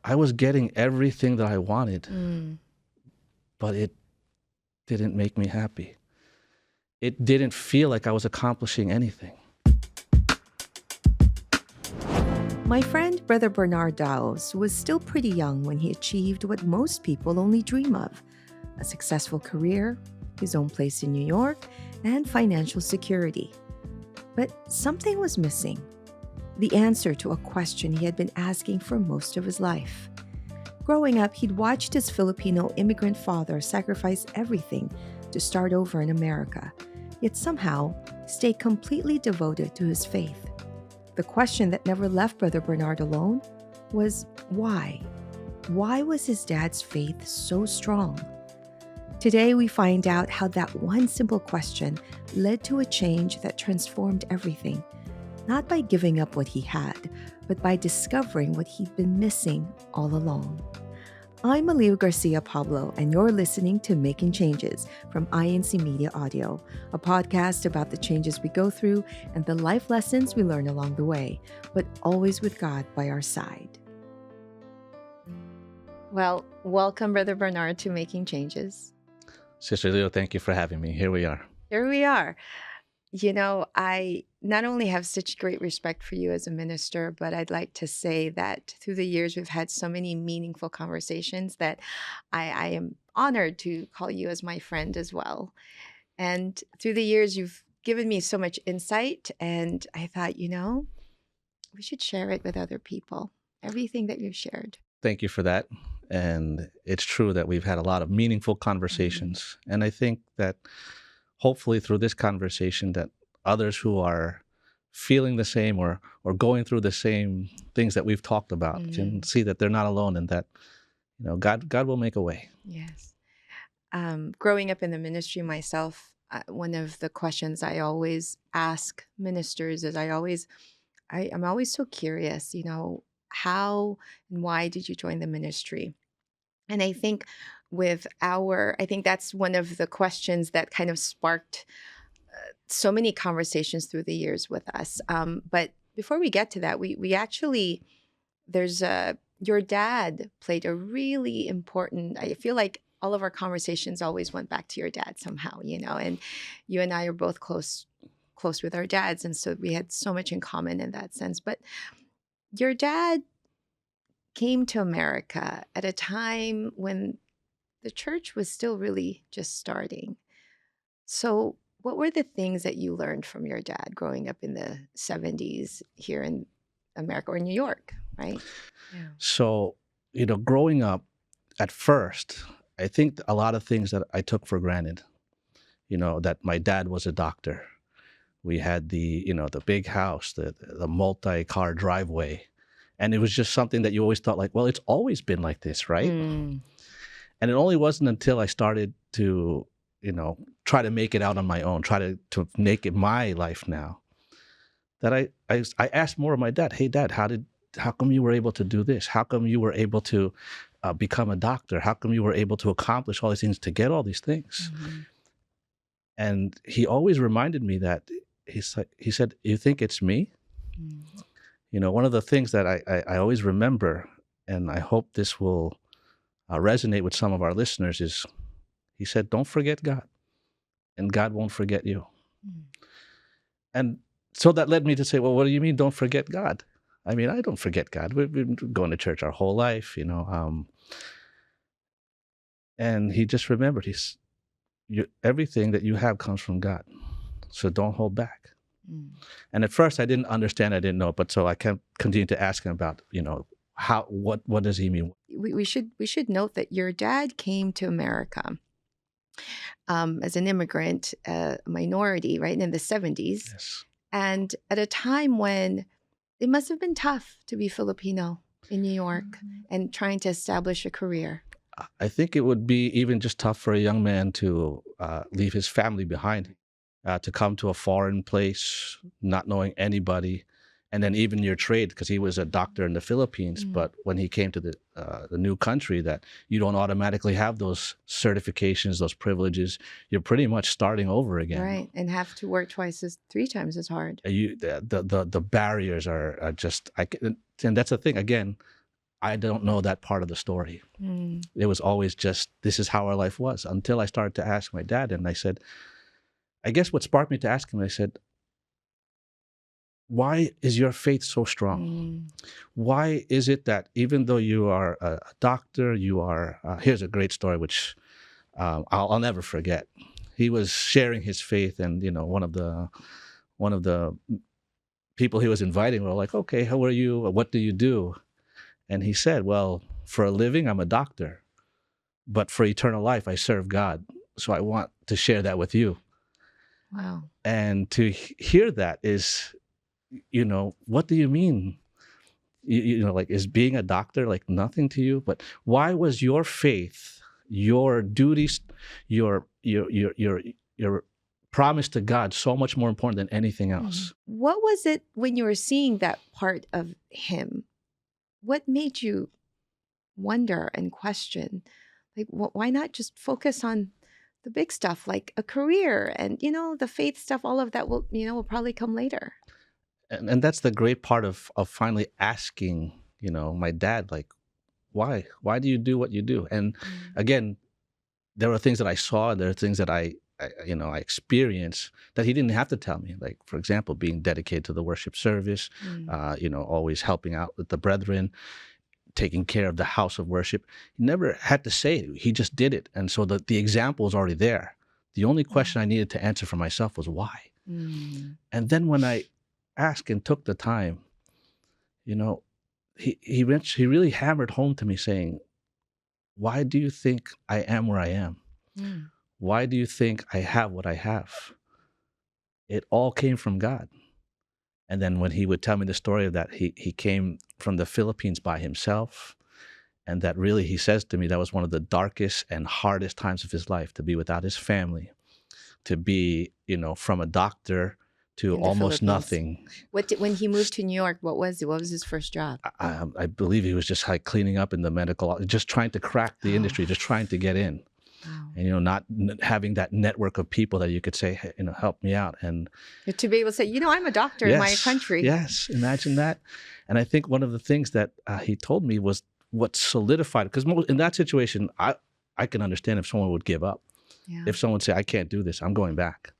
I was getting everything that I wanted, Mm. but it didn't make me happy. It didn't feel like I was accomplishing anything. My friend, Brother Bernard Daos, was still pretty young when he achieved what most people only dream of: a successful career, his own place in New York, and financial security. But something was missing: the answer to a question he had been asking for most of his life. Growing up, he'd watched his Filipino immigrant father sacrifice everything to start over in America, yet somehow stay completely devoted to his faith. The question that never left Brother Bernard alone was why? Why was his dad's faith so strong? Today, we find out how that one simple question led to a change that transformed everything, not by giving up what he had, but by discovering what he'd been missing all along. I'm Aliu Garcia Pablo, and you're listening to Making Changes from incmedia Audio, a podcast about the changes we go through and the life lessons we learn along the way, but always with God by our side. Well, welcome, Brother Bernard, to Making Changes. Sister Leo, thank you for having me. Here we are. Here we are. You know, I not only have such great respect for you as a minister, but I'd like to say that through the years, we've had so many meaningful conversations that I am honored to call you as my friend as well. And through the years, you've given me so much insight, and I thought, we should share it with other people, everything that you've shared. Thank you for that. And it's true that we've had a lot of meaningful Mm-hmm. conversations. And I think that hopefully through this conversation that others who are feeling the same or going through the same things that we've talked about can see that they're not alone and that God will make a way. Yes. Growing up in the ministry myself, one of the questions I always ask ministers is I'm always so curious, how and why did you join the ministry? And I think I think that's one of the questions that kind of sparked so many conversations through the years with us. But before we get to that, we actually, your dad played a really important, I feel like all of our conversations always went back to your dad somehow, and you and I are both close with our dads. And so we had so much in common in that sense. But your dad came to America at a time when the church was still really just starting. So what were the things that you learned from your dad growing up in the 70s here in America or New York, right? Yeah. So, growing up at first, I think a lot of things that I took for granted, that my dad was a doctor. We had the big house, the multi-car driveway. And it was just something that you always thought like, well, it's always been like this, right? Mm. And it only wasn't until I started to, try to make it out on my own, try to make it my life now, that I asked more of my dad, hey, Dad, how come you were able to do this? How come you were able to become a doctor? How come you were able to accomplish all these things, to get all these things? Mm-hmm. And he always reminded me that he said, you think it's me? Mm. One of the things that I always remember, and I hope this will resonate with some of our listeners, is he said, don't forget God, and God won't forget you. Mm. And so that led me to say, well, what do you mean don't forget God? I mean, I don't forget God. We've been going to church our whole life, and he just remembered, everything that you have comes from God, so don't hold back. Mm. And at first I didn't understand, I didn't know, but so I kept continuing to ask him about, what does he mean? We should note that your dad came to America as an immigrant, minority, right, in the 70s. Yes. And at a time when it must have been tough to be Filipino in New York and trying to establish a career. I think it would be even just tough for a young man to leave his family behind, to come to a foreign place, not knowing anybody, and then even your trade, because he was a doctor in the Philippines. Mm. But when he came to the new country, that you don't automatically have those certifications, those privileges. You're pretty much starting over again. Right, and have to work three times as hard. The barriers are just, and that's the thing again. I don't know that part of the story. Mm. It was always just, this is how our life was, until I started to ask my dad. And I said, I guess what sparked me to ask him, I said, why is your faith so strong? Mm. Why is it that even though you are a doctor, you are, here's a great story, which I'll never forget. He was sharing his faith, and one of the people he was inviting were like, okay, how are you? What do you do? And he said, well, for a living, I'm a doctor, but for eternal life, I serve God. So I want to share that with you. Wow. And to hear that is, what do you mean? Like, is being a doctor like nothing to you? But why was your faith, your duties, your promise to God so much more important than anything else? What was it when you were seeing that part of him? What made you wonder and question? Like, why not just focus on the big stuff, like a career and, the faith stuff, all of that will probably come later. And that's the great part of finally asking, my dad, like, why do you do what you do? And again, there were things that I saw, there are things that I experienced that he didn't have to tell me. Like, for example, being dedicated to the worship service, always helping out with the brethren, taking care of the house of worship. He never had to say it. He just did it. And so the example was already there. The only question I needed to answer for myself was why. And then when I asked and took the time, he really hammered home to me saying, why do you think I am where I am? Why do you think I have what I have? It all came from God. And then when he would tell me the story of that, he came from the Philippines by himself. And that really, he says to me, that was one of the darkest and hardest times of his life, to be without his family, to be, from a doctor to almost nothing. When he moved to New York, what was his first job? I believe he was just like cleaning up in the medical, just trying to crack the industry, just trying to get in. Wow. And, not having that network of people that you could say, hey, help me out. And to be able to say, I'm a doctor in my country. Yes, imagine that. And I think one of the things that he told me was what solidified, because in that situation, I can understand if someone would give up. Yeah. If someone would say, I can't do this, I'm going back,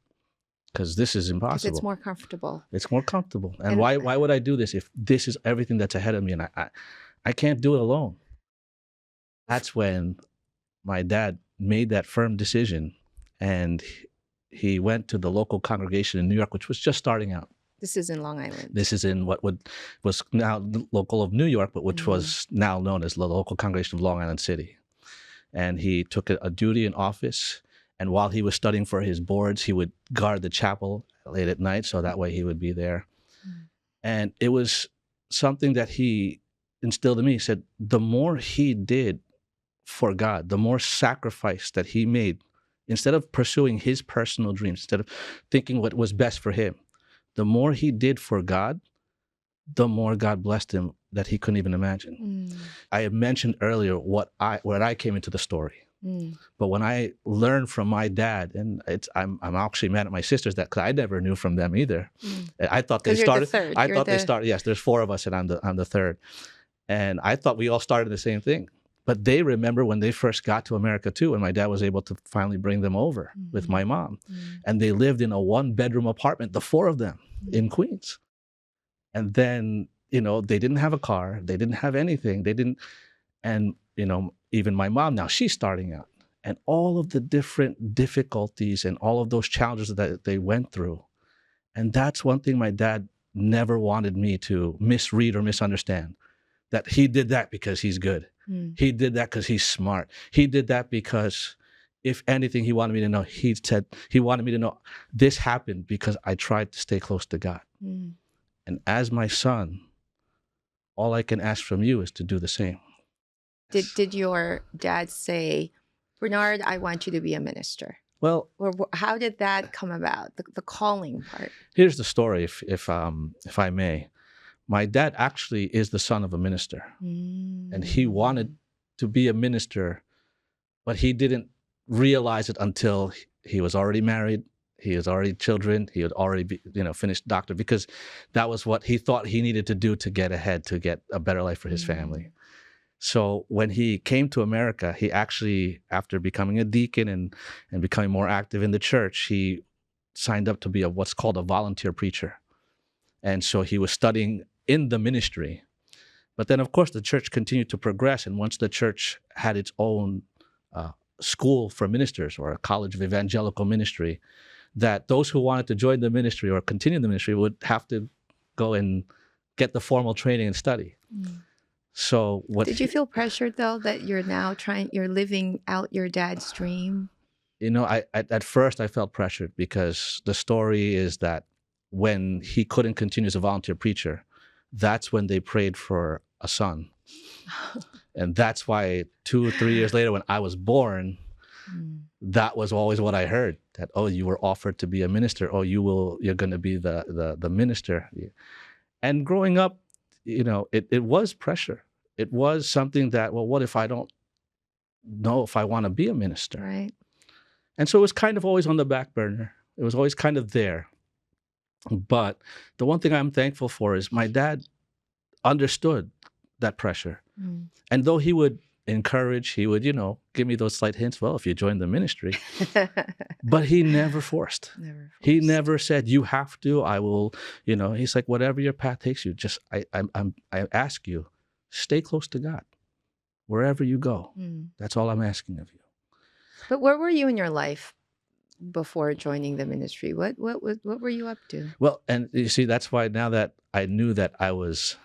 because this is impossible. Because it's more comfortable. It's more comfortable. And why would I do this if this is everything that's ahead of me and I can't do it alone? That's when my dad made that firm decision, and he went to the local congregation in New York, which was just starting out. This is in Long Island. This is in what was now local of New York, but which was now known as the local congregation of Long Island City. And he took a duty in office. And while he was studying for his boards, he would guard the chapel late at night, so that way he would be there. And it was something that he instilled in me. He said, the more he did for God, the more sacrifice that he made, instead of pursuing his personal dreams, instead of thinking what was best for him, the more he did for God, the more God blessed him that he couldn't even imagine. I had mentioned earlier where I came into the story. But when I learned from my dad, and I'm actually mad at my sisters because I never knew from them either. I thought they started. They started. Yes, there's 4 of us, and I'm the third. And I thought we all started the same thing. But they remember when they first got to America too, and my dad was able to finally bring them over with my mom. And they lived in a 1-bedroom apartment, the 4 of them in Queens. And then, they didn't have a car. They didn't have anything. And, even my mom now, she's starting out. And all of the different difficulties and all of those challenges that they went through. And that's one thing my dad never wanted me to misread or misunderstand. That he did that because he's good. He did that because he's smart. He did that because, if anything, he wanted me to know, he said he wanted me to know this happened because I tried to stay close to God. And as my son, all I can ask from you is to do the same. Did your dad say, Bernard, I want you to be a minister? Well, or how did that come about? The calling part. Here's the story, if I may. My dad actually is the son of a minister, and he wanted to be a minister, but he didn't realize it until he was already married. He has already children. He had already finished doctor, because that was what he thought he needed to do to get ahead, to get a better life for his family. So when he came to America, he actually, after becoming a deacon and becoming more active in the church, he signed up to be what's called a volunteer preacher. And so he was studying in the ministry. But then, of course, the church continued to progress. And once the church had its own uh, school for ministers or a college of evangelical ministry, that those who wanted to join the ministry or continue the ministry would have to go and get the formal training and study. Mm. So what Did you feel pressured though that you're living out your dad's dream? I at first I felt pressured because the story is that when he couldn't continue as a volunteer preacher, that's when they prayed for a son. And that's why 2 or 3 years later, when I was born, that was always what I heard, that, oh, you were offered to be a minister. Oh, you're going to be the minister. And growing up, it was pressure. It was something that, well, what if I don't know if I want to be a minister? Right. And so it was kind of always on the back burner. It was always kind of there. But the one thing I'm thankful for is my dad understood that pressure. Mm. And though he would encourage, he would, give me those slight hints, well, if you join the ministry. But he never forced. He never said, you have to, I will, he's like, whatever your path takes you, just, I ask you, stay close to God. Wherever you go, that's all I'm asking of you. But where were you in your life before joining the ministry? What were you up to? Well, and you see, that's why now that I knew that I was,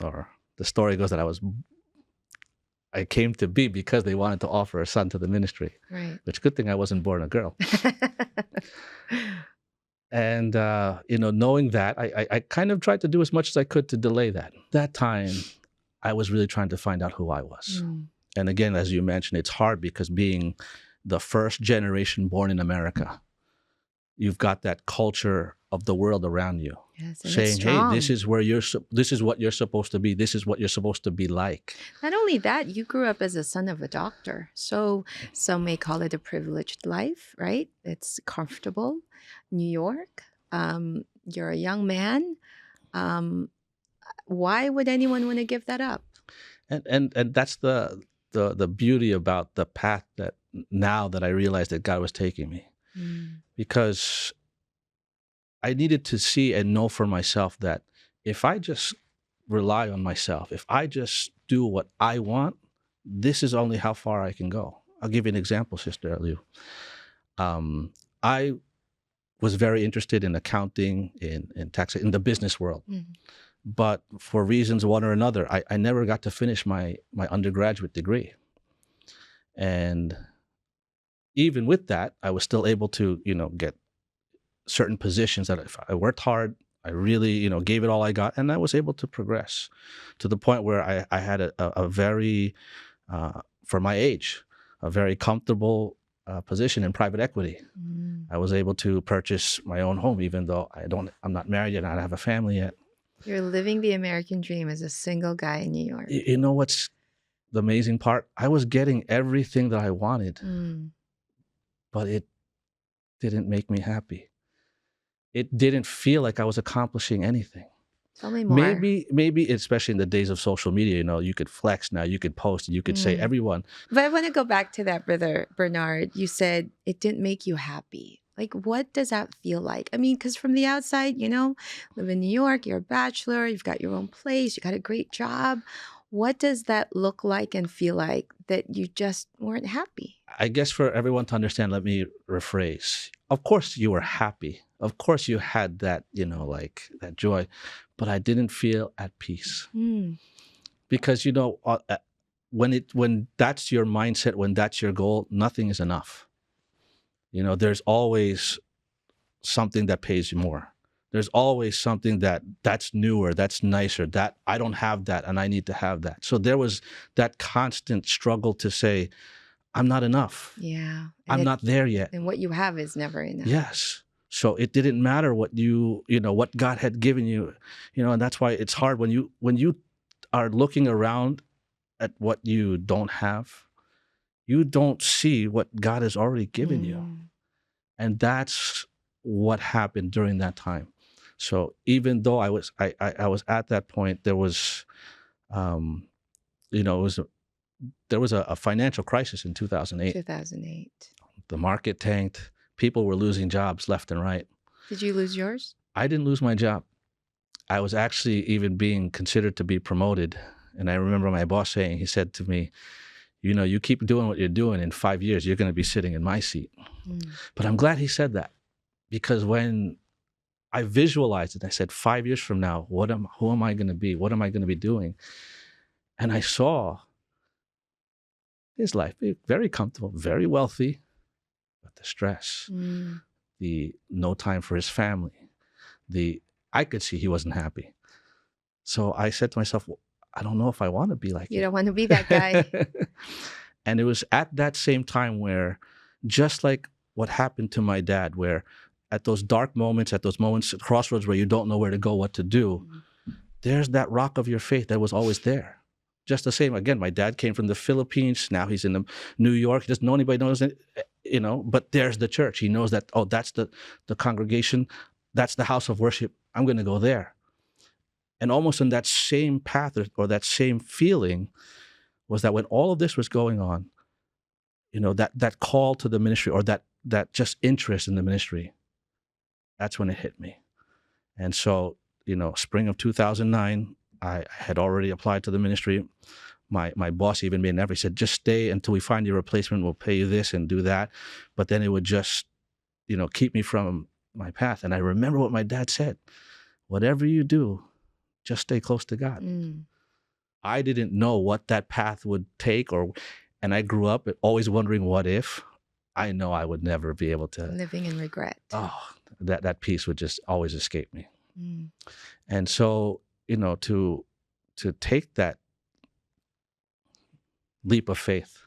or the story goes that I came to be because they wanted to offer a son to the ministry. Right. Which, good thing I wasn't born a girl. And, knowing that, I kind of tried to do as much as I could to delay that. That time, I was really trying to find out who I was. And again, as you mentioned, it's hard because being the first generation born in America, you've got that culture of the world around you, saying, "Hey, this is what you're supposed to be. This is what you're supposed to be like." Not only that, you grew up as a son of a doctor, so some may call it a privileged life, right? It's comfortable. New York, you're a young man. Why would anyone want to give that up? And that's the beauty about the path that now that I realized that God was taking me, because I needed to see and know for myself that if I just rely on myself, if I just do what I want, this is only how far I can go. I'll give you an example, Sister Liu. I was very interested in accounting, in tax, in the business world. But for reasons one or another, I never got to finish my undergraduate degree. And even with that, I was still able to, get certain positions that if I worked hard, I really, gave it all I got, and I was able to progress to the point where I had a very, for my age, a very comfortable position in private equity. I was able to purchase my own home, even though I'm not married yet, I don't have a family yet. You're living the American dream as a single guy in New York. You know what's the amazing part? I was getting everything that I wanted, but it didn't make me happy. It didn't feel like I was accomplishing anything. Tell me more. Maybe especially in the days of social media, you could flex now, you could post, you could say everyone. But I want to go back to that, Brother Bernard. You said it didn't make you happy. Like, what does that feel like? I mean, because from the outside, live in New York, you're a bachelor, you've got your own place, you got a great job. What does that look like and feel like that you just weren't happy? I guess for everyone to understand, let me rephrase. Of course you were happy. Of course you had that, like that joy, but I didn't feel at peace. Because, when that's your mindset, when that's your goal, nothing is enough. There's always something that pays you more. There's always something that's newer, that's nicer, that I don't have that and I need to have that. So there was that constant struggle to say, I'm not enough. Yeah. I'm not there yet. And what you have is never enough. Yes. So it didn't matter what what God had given you, and that's why it's hard when you are looking around at what you don't have, you don't see what God has already given you. And that's what happened during that time. So even though I was at that point, there was you know, there was a financial crisis in 2008. 2008. The market tanked. People were losing jobs left and right. Did you lose yours? I didn't lose my job. I was actually even being considered to be promoted. And I remember my boss saying, he said to me, you know, you keep doing what you're doing, in 5 years, you're going to be sitting in my seat. But I'm glad he said that, because when I visualized it, I said, 5 years from now, who am I going to be? What am I going to be doing? And I saw his life, very comfortable, very wealthy, but the stress, the no time for his family, I could see he wasn't happy. So I said to myself, well, I don't know if I want to be like you. You don't want to be that guy. And it was at that same time where, just like what happened to my dad, where at those dark moments, at crossroads where you don't know where to go, what to do, there's that rock of your faith that was always there. Just the same, again, my dad came from the Philippines. Now he's in New York. He doesn't know anybody knows it, you know, but there's the church. He knows that, oh, that's the congregation. That's the house of worship. I'm going to go there. And almost in that same path or that same feeling was that when all of this was going on, you know, that call to the ministry, or that just interest in the ministry, that's when it hit me. And so, you know, spring of 2009, I had already applied to the ministry. My boss even made an effort. He said, just stay until we find your replacement. We'll pay you this and do that. But then it would just, you know, keep me from my path. And I remember what my dad said: whatever you do, just stay close to God. I didn't know what that path would take, and I grew up always wondering, what if? I know I would never be able to. Living in regret. Oh, that piece would just always escape me. And so, you know, to take that leap of faith,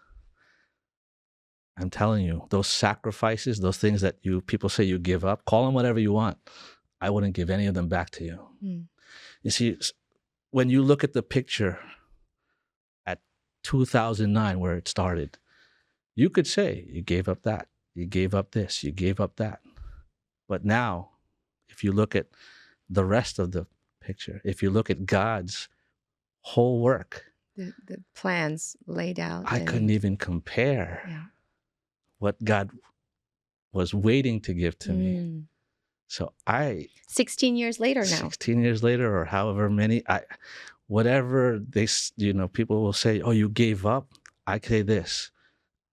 I'm telling you, those sacrifices, those things that people say you give up, call them whatever you want, I wouldn't give any of them back to you. You see, when you look at the picture at 2009, where it started, you could say you gave up that, you gave up this, you gave up that. But now, if you look at the rest of the picture, if you look at God's whole work, the plans laid out, I couldn't even compare what God was waiting to give to me. So 16 years later now. 16 years later, or however many, whatever people will say, oh, you gave up. I say this: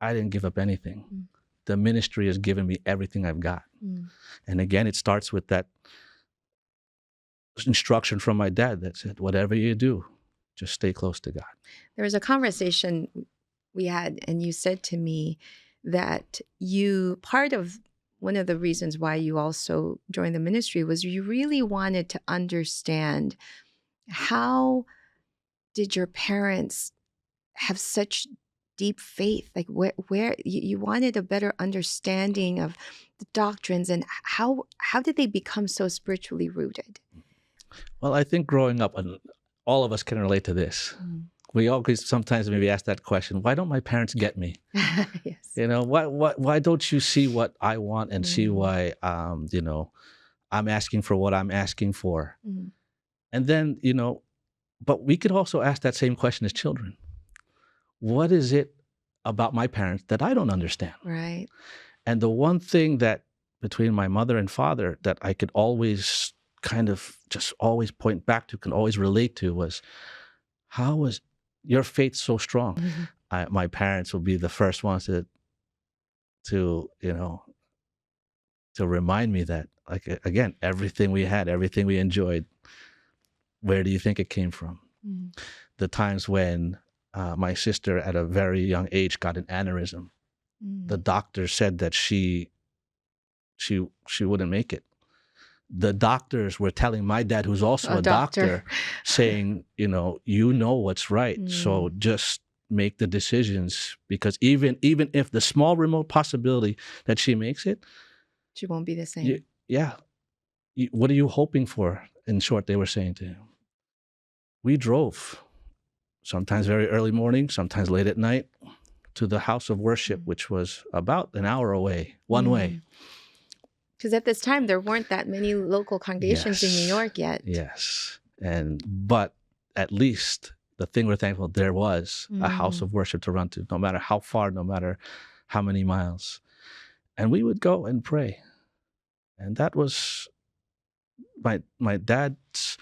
I didn't give up anything. The ministry has given me everything I've got. And again, it starts with that instruction from my dad that said, whatever you do, just stay close to God. There was a conversation we had, and you said to me that one of the reasons why you also joined the ministry was you really wanted to understand, how did your parents have such deep faith? Like where you wanted a better understanding of the doctrines, and how did they become so spiritually rooted? Well, I think growing up, and all of us can relate to this. We always sometimes maybe ask that question: why don't my parents get me? Yes. You know, why don't you see what I want and see why I'm asking for what I'm asking for? And then, but we could also ask that same question as children. What is it about my parents that I don't understand? Right. And the one thing that between my mother and father that I could always kind of just always point back to, can always relate to, was, how was your faith so strong? My parents will be the first ones to remind me that, like, again, everything we had, everything we enjoyed, where do you think it came from? The times when my sister at a very young age got an aneurysm. The doctor said that she wouldn't make it. The doctors were telling my dad, who's also a doctor, saying, you know what's right. So just make the decisions, because even if the small remote possibility that she makes it, she won't be the same. What are you hoping for? In short, they were saying to him. We drove, sometimes very early morning, sometimes late at night, to the house of worship, which was about an hour away, one way. Because at this time, there weren't that many local congregations in New York yet. Yes. But at least the thing we're thankful there was a house of worship to run to, no matter how far, no matter how many miles. And we would go and pray. And that was my dad's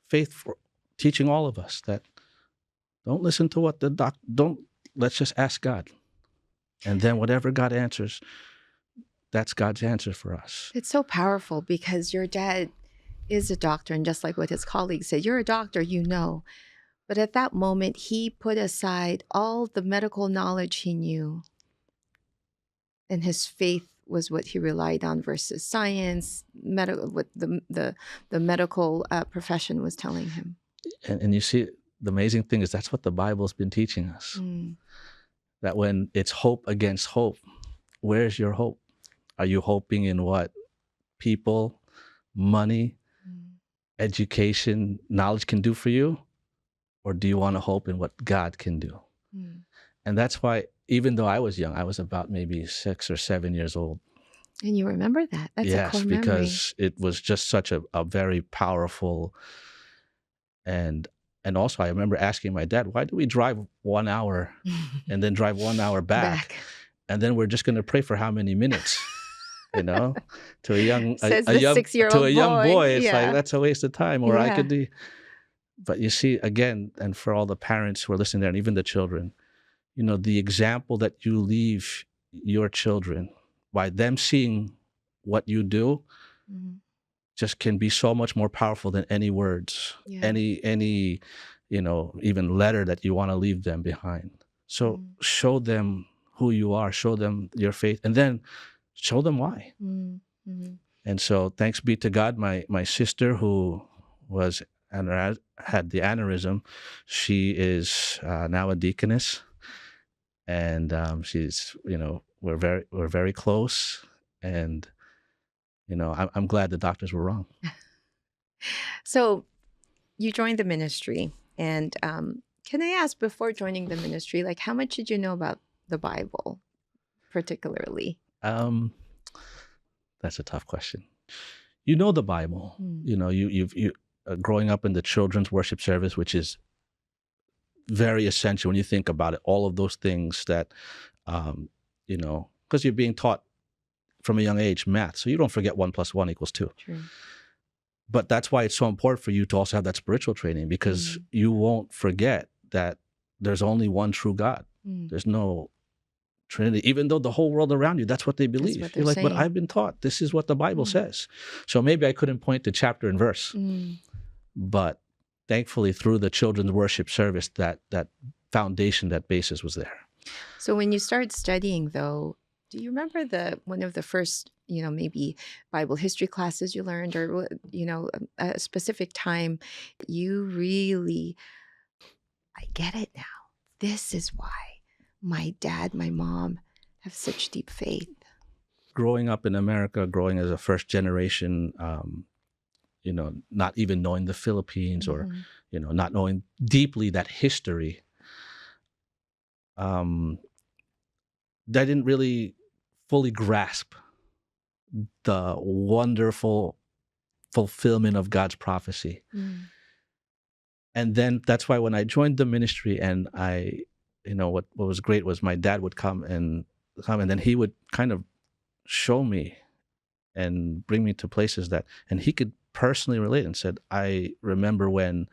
faith for teaching all of us that don't listen to what let's just ask God. And then whatever God answers, that's God's answer for us. It's so powerful because your dad is a doctor, and just like what his colleagues said, you're a doctor, you know. But at that moment, he put aside all the medical knowledge he knew, and his faith was what he relied on versus science, what the medical profession was telling him. And you see, the amazing thing is that's what the Bible's been teaching us. That when it's hope against hope, where's your hope? Are you hoping in what people, money, education, knowledge can do for you? Or do you want to hope in what God can do? And that's why, even though I was young, I was about maybe 6 or 7 years old. And you remember that? That's a core memory. Because it was just such a very powerful, and also I remember asking my dad, why do we drive 1 hour and then drive 1 hour back? And then we're just going to pray for how many minutes? You know, to a young 6-year-old young boy, it's yeah. like, that's a waste of time. Or Yeah. I could be. But you see, again, and for all the parents who are listening there, and even the children, you know, the example that you leave your children by them seeing what you do just can be so much more powerful than any words, any, you know, even letter that you want to leave them behind. So show them who you are, show them your faith, and then show them why. And so thanks be to God, my sister who was and had the aneurysm, she is now a deaconess, and she's, you know, we're very close, and you know, I'm glad the doctors were wrong. So you joined the ministry, and can I ask, before joining the ministry, like, how much did you know about the Bible, particularly? That's a tough question. You know the Bible. You know, you growing up in the children's worship service, which is very essential when you think about it. All of those things that, you know, because you're being taught from a young age math, so you don't forget 1 + 1 = 2. True. But that's why it's so important for you to also have that spiritual training, because you won't forget that there's only one true God. There's no Trinity, even though the whole world around you, that's what they believe. What You're like, saying. but I've been taught this is what the Bible says. So maybe I couldn't point to chapter and verse, but thankfully through the children's worship service, that foundation, that basis was there. So when you started studying, though, do you remember one of the first, you know, maybe Bible history classes you learned, or, you know, a specific time you really, I get it now. This is why my dad, my mom have such deep faith. Growing up in America, growing as a first generation, you know, not even knowing the Philippines, or, you know, not knowing deeply that history, I didn't really fully grasp the wonderful fulfillment of God's prophecy. And then that's why when I joined the ministry, and you know, what was great was my dad would come, and then he would kind of show me and bring me to places and he could personally relate, and said, I remember when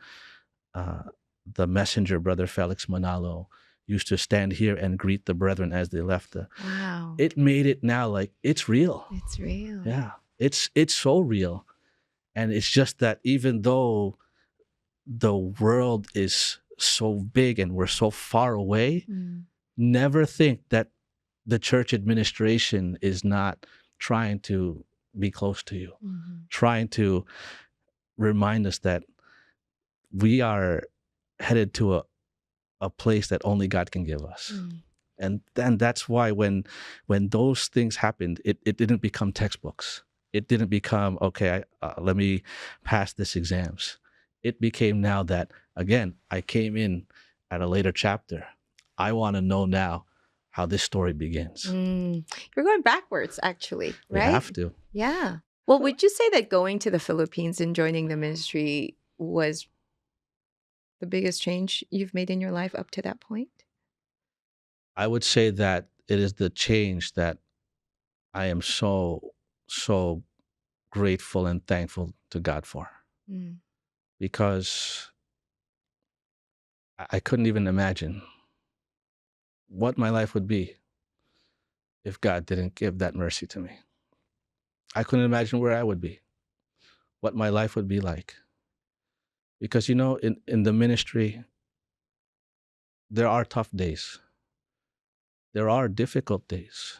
the messenger, Brother Felix Manalo, used to stand here and greet the brethren as they left. Wow. It made it now like it's real. It's real. Yeah, it's so real. And it's just that even though the world is so big and we're so far away, never think that the church administration is not trying to be close to you, trying to remind us that we are headed to a place that only God can give us. And then that's why when those things happened, it didn't become textbooks. It didn't become, okay, let me pass this exams. It became now that, again, I came in at a later chapter. I want to know now how this story begins. You're going backwards, actually, right? You have to. Yeah. Well, would you say that going to the Philippines and joining the ministry was the biggest change you've made in your life up to that point? I would say that it is the change that I am so grateful and thankful to God for, Mm. because I couldn't even imagine what my life would be if God didn't give that mercy to me. I couldn't imagine where I would be, what my life would be like. Because, in the ministry, there are tough days, there are difficult days,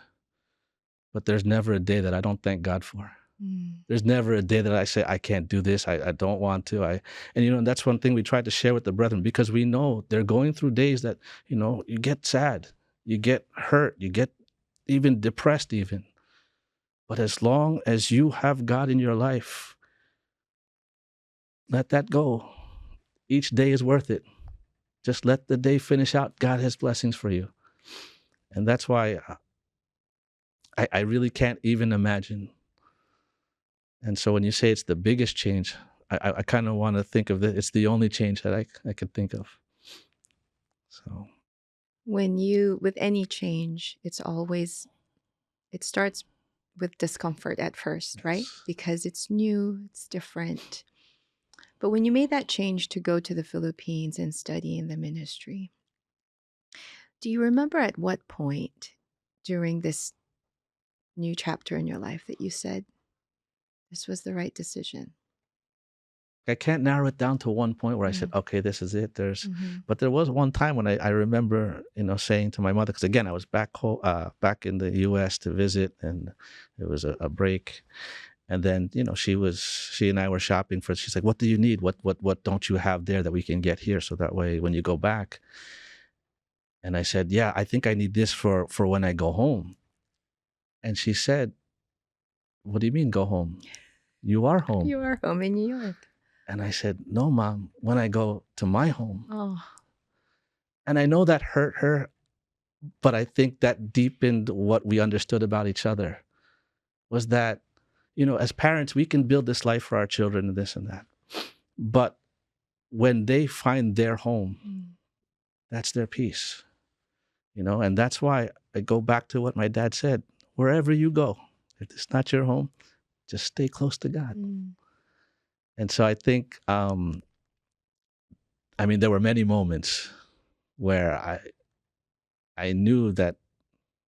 but there's never a day that I don't thank God for. Mm. There's never a day that I say, I can't do this. I don't want to. And that's one thing we try to share with the brethren, because we know they're going through days that, you get sad, you get hurt, you get even depressed even. But as long as you have God in your life, let that go. Each day is worth it. Just let the day finish out. God has blessings for you. And that's why I really can't even imagine. And so when you say it's the biggest change, I kind of want to think of it. It's the only change that I could think of. So With any change, it starts with discomfort at first, right? yes. Because it's new, it's different. But when you made that change to go to the Philippines and study in the ministry, do you remember at what point during this new chapter in your life that you said this was the right decision? I can't narrow it down to one point where I said, Mm. okay, this is it. Mhm. But there was one time when I remember, saying to my mother, because again, I was back in the U.S. to visit, and it was a break. And then, she and I were shopping for, she's like, what do you need? What don't you have there that we can get here? So that way, when you go back. And I said, yeah, I think I need this for when I go home. And she said, what do you mean go home? You are home. You are home in New York. And I said, no, Mom, when I go to my home. Oh, And I know that hurt her, but I think that deepened what we understood about each other, was that, as parents, we can build this life for our children and this and that. But when they find their home, mm. that's their peace, and that's why I go back to what my dad said: wherever you go, if it's not your home, just stay close to God. Mm. And so I think, there were many moments where I knew that,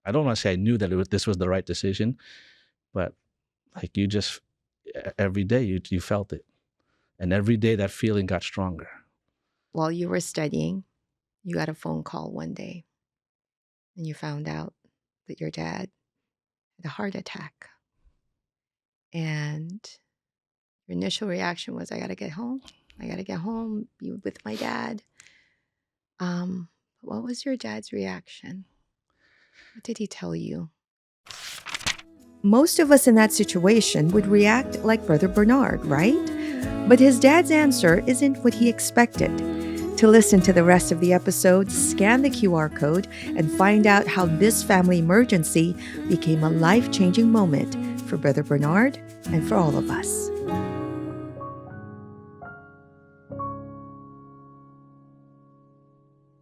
I don't want to say I knew that this was the right decision, but like every day you felt it. And every day that feeling got stronger. While you were studying, you got a phone call one day and you found out that your dad had a heart attack. And your initial reaction was, I got to get home. I got to get home, be with my dad. What was your dad's reaction? What did he tell you? Most of us in that situation would react like Brother Bernard, right? But his dad's answer isn't what he expected. To listen to the rest of the episode, scan the QR code and find out how this family emergency became a life-changing moment for Brother Bernard and for all of us.